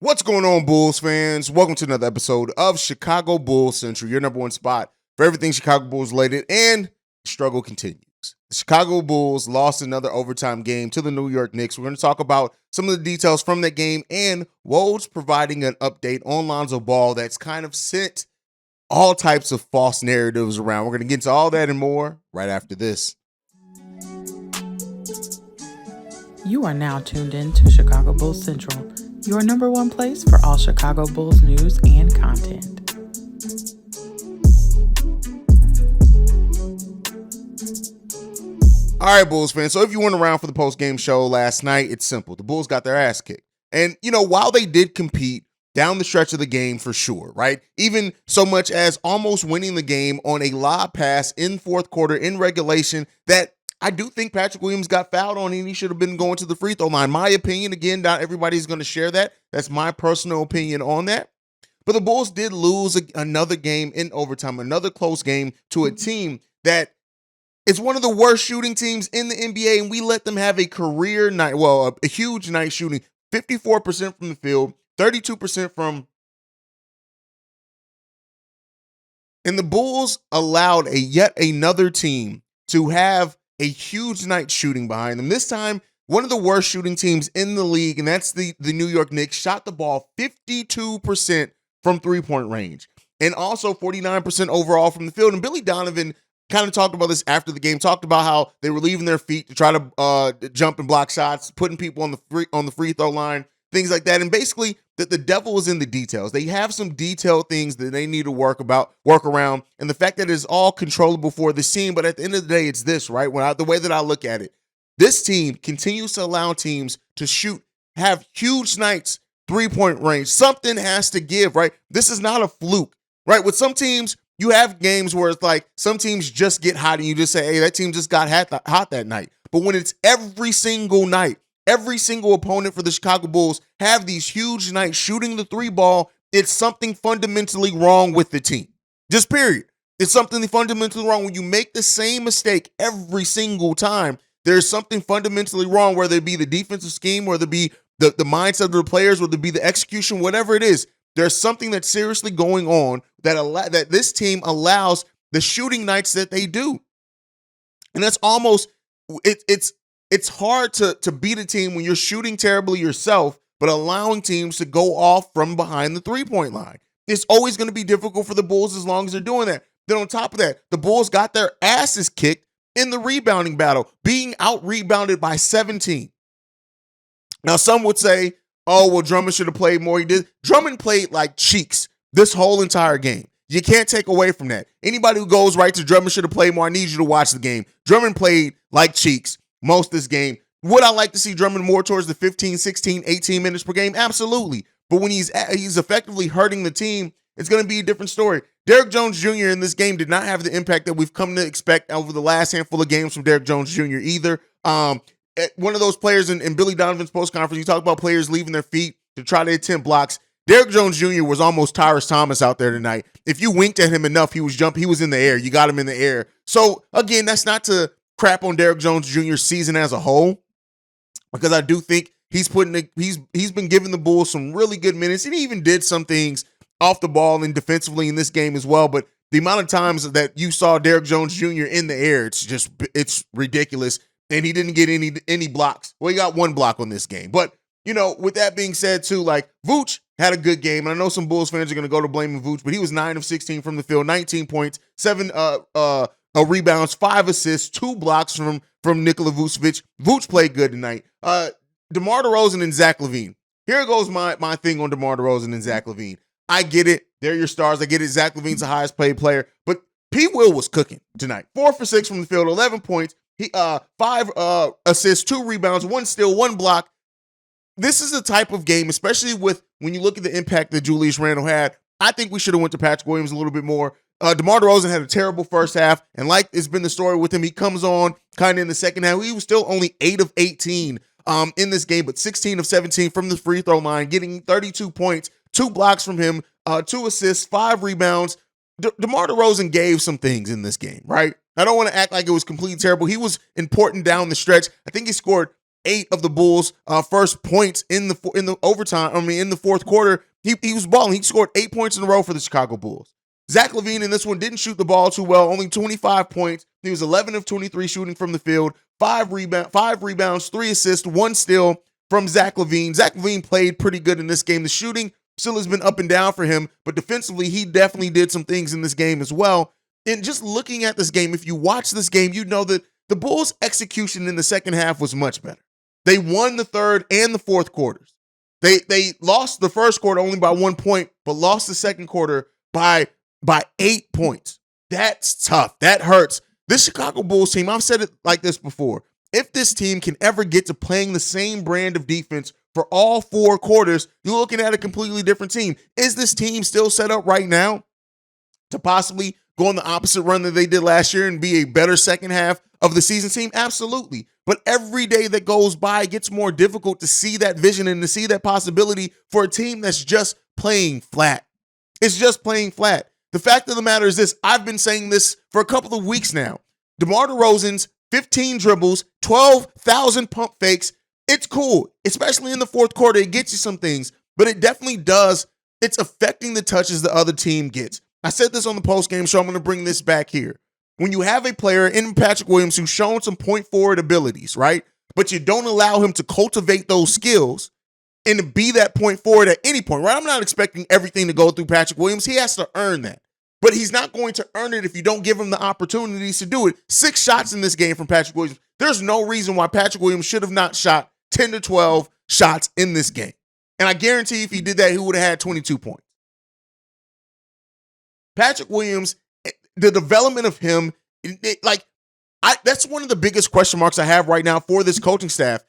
What's going on, Bulls fans? Welcome to another episode of Chicago Bulls Central, your number one spot for everything Chicago Bulls related, and the struggle continues. The Chicago Bulls lost another overtime game to the New York Knicks. We're going to talk about some of the details from that game and Woj providing an update on Lonzo Ball that's kind of sent all types of false narratives around. We're going to get into all that and more right after this. You are now tuned in to Chicago Bulls Central, your number one place for all Chicago Bulls news and content. All right, Bulls fans. So if you weren't around for the post-game show last night, it's simple. The Bulls got their ass kicked. And, while they did compete down the stretch of the game for sure, right? Even so much as almost winning the game on a lob pass in fourth quarter in regulation that I do think Patrick Williams got fouled on and he should have been going to the free throw line. My opinion, again, not everybody's going to share that. That's my personal opinion on that. But the Bulls did lose another game in overtime, another close game to a team that is one of the worst shooting teams in the NBA, and we let them have a career night, a huge night shooting, 54% from the field, 32% from. And the Bulls allowed yet another team to have a huge night shooting behind them. This time, one of the worst shooting teams in the league, and that's the New York Knicks, shot the ball 52% from three-point range and also 49% overall from the field. And Billy Donovan kind of talked about this after the game, talked about how they were leaving their feet to try to jump and block shots, putting people on the free throw line, things like that. And basically, that the devil is in the details. They have some detailed things that they need to work around, and the fact that it's all controllable for the team. But at the end of the day, it's this, right? The way that I look at it, this team continues to allow teams to have huge nights, three-point range. Something has to give, right? This is not a fluke, right? With some teams, you have games where it's like some teams just get hot and you just say, hey, that team just got hot that night. But when it's every single night, every single opponent for the Chicago Bulls have these huge nights shooting the three ball, it's something fundamentally wrong with the team. Just period. It's something fundamentally wrong. When you make the same mistake every single time, there's something fundamentally wrong, whether it be the defensive scheme, whether it be the mindset of the players, whether it be the execution, whatever it is. There's something that's seriously going on that this team allows the shooting nights that they do. And that's almost it's hard to beat a team when you're shooting terribly yourself, but allowing teams to go off from behind the three-point line. It's always going to be difficult for the Bulls as long as they're doing that. Then on top of that, the Bulls got their asses kicked in the rebounding battle, being out-rebounded by 17. Now, some would say, oh, well, Drummond should have played more. He did. Drummond played like cheeks this whole entire game. You can't take away from that. Anybody who goes right to Drummond should have played more, I need you to watch the game. Drummond played like cheeks most of this game. Would I like to see Drummond more towards the 15, 16, 18 minutes per game? Absolutely. But when he's effectively hurting the team, it's going to be a different story. Derrick Jones Jr. in this game did not have the impact that we've come to expect over the last handful of games from Derrick Jones Jr. either. One of those players in Billy Donovan's post conference, you talk about players leaving their feet to try to attempt blocks. Derrick Jones Jr. was almost Tyrese Thomas out there tonight. If you winked at him enough, he was in the air. You got him in the air. So again, that's not to crap on Derrick Jones Jr.'s season as a whole, because I do think he's been giving the Bulls some really good minutes, and he even did some things off the ball and defensively in this game as well. But the amount of times that you saw Derrick Jones Jr. in the air, it's ridiculous. And he didn't get any blocks. Well, he got one block on this game. But, with that being said, too, like, Vooch had a good game. And I know some Bulls fans are going to go to blaming Vooch, but he was 9 of 16 from the field, 19 points, 7 rebounds, 5 assists, 2 blocks from Nikola Vucevic. Vooch played good tonight. DeMar DeRozan and Zach LaVine. Here goes my thing on DeMar DeRozan and Zach LaVine. I get it. They're your stars. I get it. Zach LaVine's the highest paid player. But P. Will was cooking tonight. 4 for 6 from the field, 11 points. He 5 assists, 2 rebounds, 1 steal, 1 block. This is the type of game, especially when you look at the impact that Julius Randle had. I think we should have went to Patrick Williams a little bit more. DeMar DeRozan had a terrible first half, and like it's been the story with him, he comes on kind of in the second half. He was still only 8 of 18 in this game, but 16 of 17 from the free throw line, getting 32 points, 2 blocks from him, 2 assists, 5 rebounds. DeMar DeRozan gave some things in this game, right? I don't want to act like it was completely terrible. He was important down the stretch. I think he scored 8 of the Bulls' first points in the overtime. I mean, in the fourth quarter, he was balling. He scored 8 points in a row for the Chicago Bulls. Zach LaVine in this one didn't shoot the ball too well, only 25 points. He was 11 of 23 shooting from the field, 5 rebounds, 3 assists, 1 steal from Zach LaVine. Zach LaVine played pretty good in this game. The shooting still has been up and down for him, but defensively, he definitely did some things in this game as well. And just looking at this game, if you watch this game, you know that the Bulls' execution in the second half was much better. They won the third and the fourth quarters. They lost the first quarter only by 1 point, but lost the second quarter by 8 points. That's tough. That hurts. This Chicago Bulls team, I've said it like this before. If this team can ever get to playing the same brand of defense for all 4 quarters, you're looking at a completely different team. Is this team still set up right now to possibly go on the opposite run that they did last year and be a better second half of the season team? Absolutely. But every day that goes by, it gets more difficult to see that vision and to see that possibility for a team that's just playing flat. It's just playing flat. The fact of the matter is this, I've been saying this for a couple of weeks now. DeMar DeRozan's 15 dribbles, 12,000 pump fakes, it's cool, especially in the fourth quarter. It gets you some things, but it definitely does. It's affecting the touches the other team gets. I said this on the post-game show. I'm going to bring this back here. When you have a player in Patrick Williams who's shown some point forward abilities, right? But you don't allow him to cultivate those skills and to be that point forward at any point, right? I'm not expecting everything to go through Patrick Williams. He has to earn that. But he's not going to earn it if you don't give him the opportunities to do it. 6 shots in this game from Patrick Williams. There's no reason why Patrick Williams should have not shot 10 to 12 shots in this game. And I guarantee if he did that, he would have had 22 points. Patrick Williams, the development of him, that's one of the biggest question marks I have right now for this coaching staff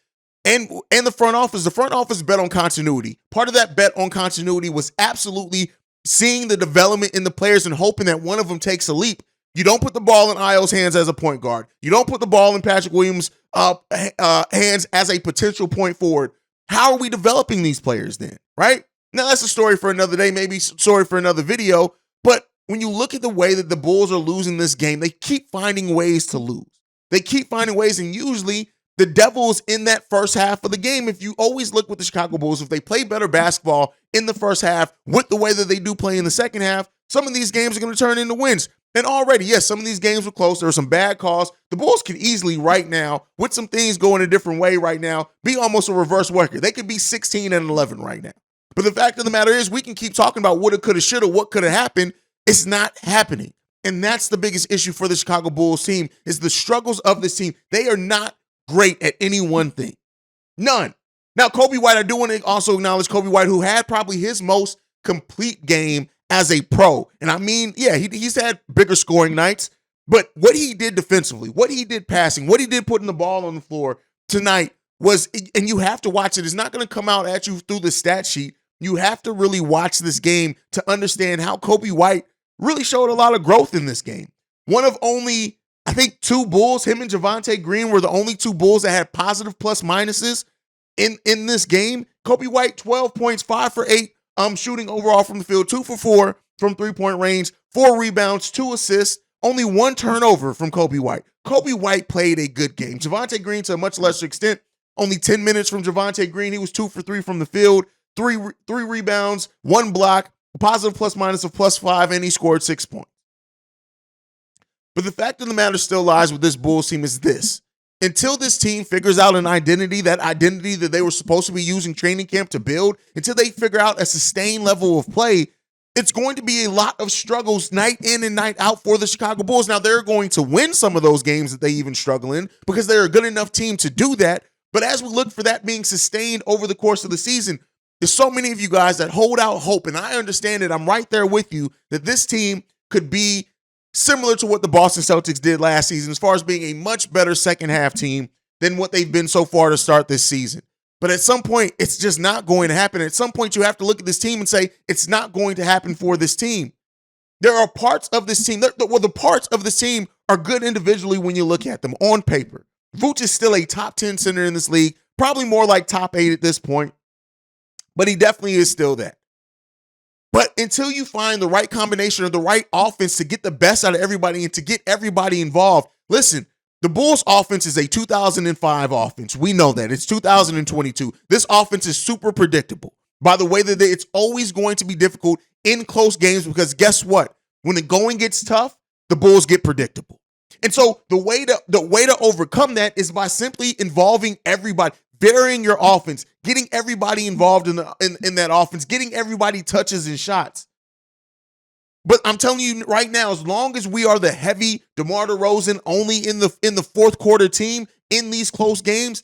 and the front office. The front office bet on continuity. Part of that bet on continuity was absolutely seeing the development in the players and hoping that one of them takes a leap. You don't put the ball in Io's hands as a point guard. You don't put the ball in Patrick Williams' hands as a potential point forward. How are we developing these players then, right? Now, that's a story for another day, maybe a story for another video. But when you look at the way that the Bulls are losing this game, they keep finding ways to lose. They keep finding ways, and usually the devil's in that first half of the game. If you always look with the Chicago Bulls, if they play better basketball in the first half with the way that they do play in the second half, some of these games are going to turn into wins. And already, yes, some of these games were close. There were some bad calls. The Bulls could easily right now, with some things going a different way right now, be almost a reverse record. They could be 16-11 right now. But the fact of the matter is we can keep talking about woulda, coulda, shoulda, what could have happened. It's not happening. And that's the biggest issue for the Chicago Bulls team is the struggles of this team. They are not great at any one thing. None. Now, Kobe White, I do want to also acknowledge Kobe White, who had probably his most complete game as a pro. And I mean, yeah, he's had bigger scoring nights, but what he did defensively, what he did passing, what he did putting the ball on the floor tonight was, and you have to watch it, it's not going to come out at you through the stat sheet. You have to really watch this game to understand how Kobe White really showed a lot of growth in this game. One of only, I think, 2 Bulls, him and Javonte Green were the only 2 Bulls that had positive plus minuses in this game. Kobe White, 12 points, 5 for 8, shooting overall from the field, 2 for 4 from three-point range, 4 rebounds, 2 assists, only 1 turnover from Kobe White. Kobe White played a good game. Javonte Green, to a much lesser extent, only 10 minutes from Javonte Green. He was 2 for 3 from the field, 3 rebounds, 1 block, a positive plus minus of +5, and he scored 6 points. But the fact of the matter still lies with this Bulls team is this. Until this team figures out an identity, that identity that they were supposed to be using training camp to build, until they figure out a sustained level of play, it's going to be a lot of struggles night in and night out for the Chicago Bulls. Now, they're going to win some of those games that they even struggle in because they're a good enough team to do that. But as we look for that being sustained over the course of the season, there's so many of you guys that hold out hope, and I understand it. I'm right there with you that this team could be similar to what the Boston Celtics did last season as far as being a much better second half team than what they've been so far to start this season. But at some point, it's just not going to happen. At some point, you have to look at this team and say, it's not going to happen for this team. There are parts of this team, the parts of this team are good individually when you look at them on paper. Vooch is still a top 10 center in this league, probably more like top 8 at this point, but he definitely is still that. But until you find the right combination or the right offense to get the best out of everybody and to get everybody involved, listen, The Bulls offense is a 2005 offense. We know that. It's 2022. This offense is super predictable by the way that it's always going to be difficult in close games because guess what? When the going gets tough, the Bulls get predictable. And so the way to overcome that is by simply involving everybody, varying your offense, getting everybody involved in that offense, getting everybody touches and shots. But I'm telling you right now, as long as we are the heavy DeMar DeRozan only in the fourth quarter team in these close games,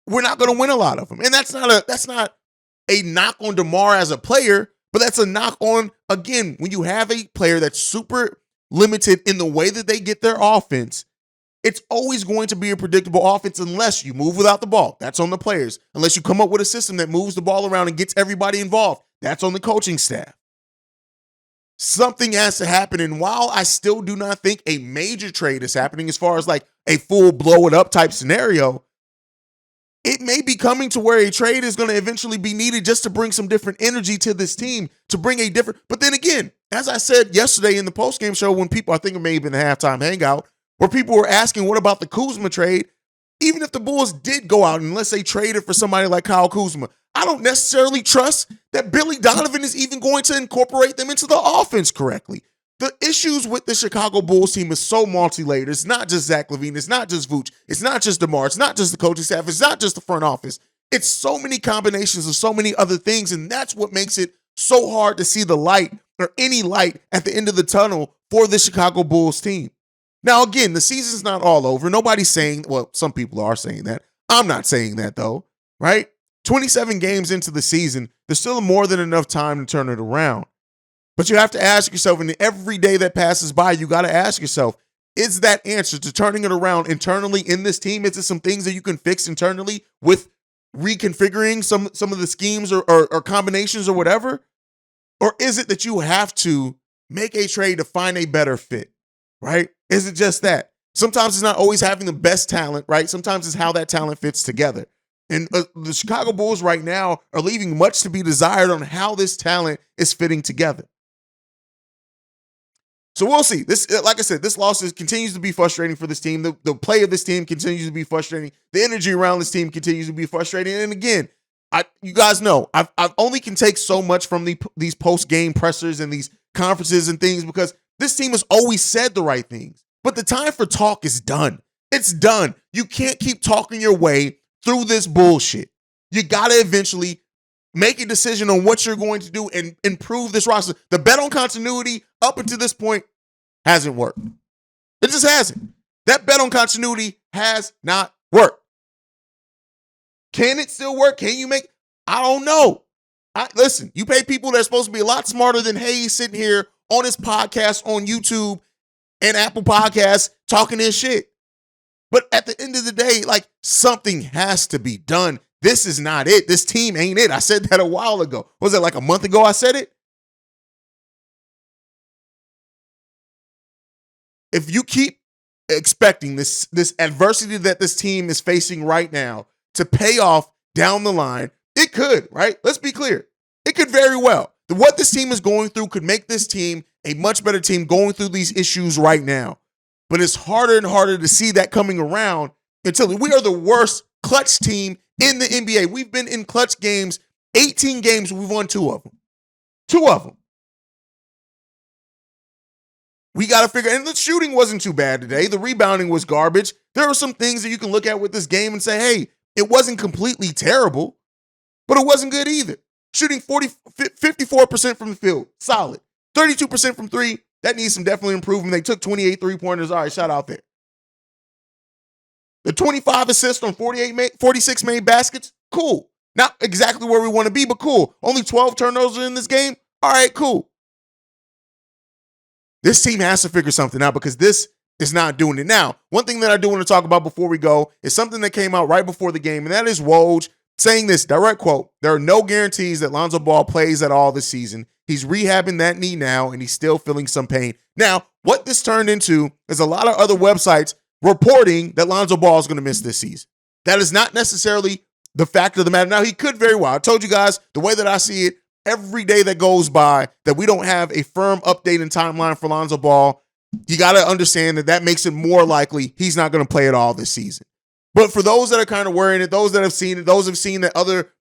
we're not going to win a lot of them. And that's not a knock on DeMar as a player, but that's a knock on, again, when you have a player that's super limited in the way that they get their offense, it's always going to be a predictable offense unless you move without the ball. That's on the players. Unless you come up with a system that moves the ball around and gets everybody involved. That's on the coaching staff. Something has to happen. And while I still do not think a major trade is happening as far as like a full blow it up type scenario, it may be coming to where a trade is going to eventually be needed just to bring some different energy to this team, to bring a different. But then again, as I said yesterday in the postgame show, when people, I think it may have been the halftime hangout, where people were asking, what about the Kuzma trade? Even if the Bulls did go out and let's say traded for somebody like Kyle Kuzma, I don't necessarily trust that Billy Donovan is even going to incorporate them into the offense correctly. The issues with the Chicago Bulls team is so multi-layered. It's not just Zach LaVine. It's not just Vooch. It's not just DeMar. It's not just the coaching staff. It's not just the front office. It's so many combinations of so many other things, and that's what makes it so hard to see the light or any light at the end of the tunnel for the Chicago Bulls team. Now, again, the season's not all over. Nobody's saying, well, some people are saying that. I'm not saying that, though, right? 27 games into the season, there's still more than enough time to turn it around. But you have to ask yourself, and every day that passes by, you got to ask yourself, is that answer to turning it around internally in this team? Is it some things that you can fix internally with reconfiguring some of the schemes or combinations or whatever? Or is it that you have to make a trade to find a better fit, right? Is it just that? Sometimes it's not always having the best talent, right? Sometimes it's how that talent fits together. And the Chicago Bulls right now are leaving much to be desired on how this talent is fitting together. So we'll see. This, like I said, this loss continues to be frustrating for this team. The play of this team continues to be frustrating. The energy around this team continues to be frustrating. And again, you guys know, I only can take so much from these post-game pressers and these conferences and things because this team has always said the right things. But the time for talk is done. It's done. You can't keep talking your way through this bullshit. You got to eventually make a decision on what you're going to do and improve this roster. The bet on continuity up until this point hasn't worked. It just hasn't. That bet on continuity has not worked. Can it still work? Can you make? I don't know. Listen, you pay people that are supposed to be a lot smarter than Haize sitting here on his podcast on YouTube and Apple Podcasts talking this shit. But at the end of the day, like, something has to be done. This is not it. This team ain't it. I said that a while ago. Was it like a month ago I said it? If you keep expecting this adversity that this team is facing right now to pay off down the line, it could, right? Let's be clear. It could very well. What this team is going through could make this team a much better team going through these issues right now. But it's harder and harder to see that coming around until we are the worst clutch team in the NBA. We've been in clutch games, 18 games, we've won 2 of them. 2 of them. We got to figure, and the shooting wasn't too bad today. The rebounding was garbage. There are some things that you can look at with this game and say, hey, it wasn't completely terrible, but it wasn't good either. Shooting 54% from the field, solid. 32% from 3, that needs some definitely improvement. They took 28 3-pointers. All right, shout out there. The 25 assists on 46 made baskets, cool. Not exactly where we want to be, but cool. Only 12 turnovers in this game. All right, cool. This team has to figure something out because this is not doing it. Now, one thing that I do want to talk about before we go is something that came out right before the game, and that is Woj saying this, direct quote, there are no guarantees that Lonzo Ball plays at all this season. He's rehabbing that knee now, and he's still feeling some pain. Now, what this turned into is a lot of other websites reporting that Lonzo Ball is going to miss this season. That is not necessarily the fact of the matter. Now, he could very well. I told you guys, the way that I see it, every day that goes by that we don't have a firm update and timeline for Lonzo Ball, you got to understand that makes it more likely he's not going to play at all this season. But for those that are kind of worrying it, those that have seen it, those have seen that other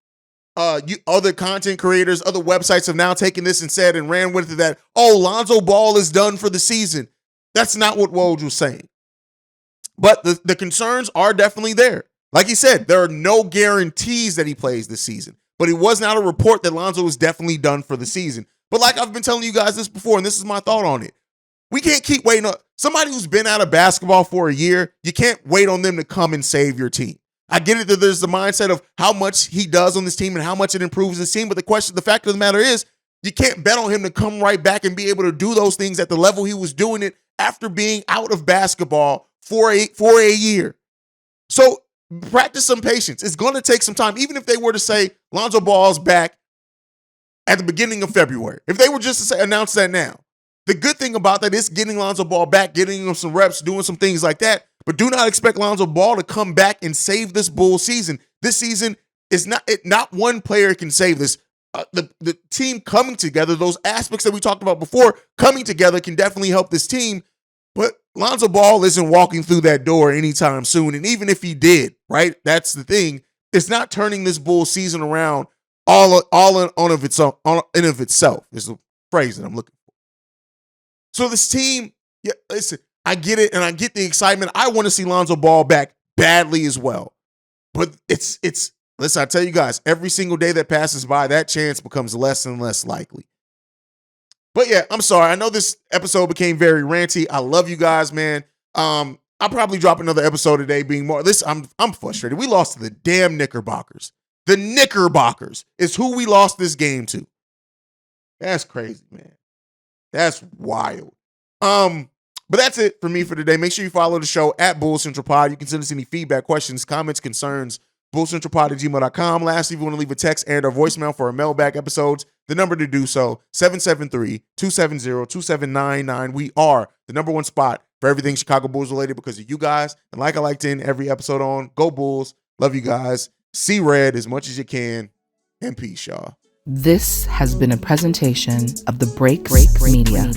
content creators, other websites have now taken this and said and ran with it that, oh, Lonzo Ball is done for the season. That's not what Woj was saying. But the concerns are definitely there. Like he said, there are no guarantees that he plays this season. But it was not a report that Lonzo was definitely done for the season. But like I've been telling you guys this before, and this is my thought on it. We can't keep waiting on somebody who's been out of basketball for a year. You can't wait on them to come and save your team. I get it that there's the mindset of how much he does on this team and how much it improves his team. But the fact of the matter is, you can't bet on him to come right back and be able to do those things at the level he was doing it after being out of basketball for a year. So practice some patience. It's going to take some time. Even if they were to say Lonzo Ball's back at the beginning of February, if they were just to say, announce that now, the good thing about that is getting Lonzo Ball back, getting him some reps, doing some things like that. But do not expect Lonzo Ball to come back and save this Bulls season. This season is not one player can save this. The team coming together, those aspects that we talked about before, coming together can definitely help this team. But Lonzo Ball isn't walking through that door anytime soon. And even if he did, right, that's the thing. It's not turning this Bulls season around all in of itself. Is the phrase that I'm looking for. So this team, yeah, listen, I get it, and I get the excitement. I want to see Lonzo Ball back badly as well. But it's listen, I tell you guys, every single day that passes by, that chance becomes less and less likely. But yeah, I'm sorry. I know this episode became very ranty. I love you guys, man. I'll probably drop another episode today being more. I'm frustrated. We lost to the damn Knickerbockers. The Knickerbockers is who we lost this game to. That's crazy, man. That's wild. But that's it for me for today. Make sure you follow the show at Bulls Central Pod. You can send us any feedback, questions, comments, concerns, bullcentralpod@gmail.com. Lastly, if you want to leave a text and or voicemail for our mailbag episodes, the number to do so, 773-270-2799. We are the number one spot for everything Chicago Bulls related because of you guys. And like I like to end every episode on, go Bulls. Love you guys. See red as much as you can. And peace, y'all. This has been a presentation of the Break Media.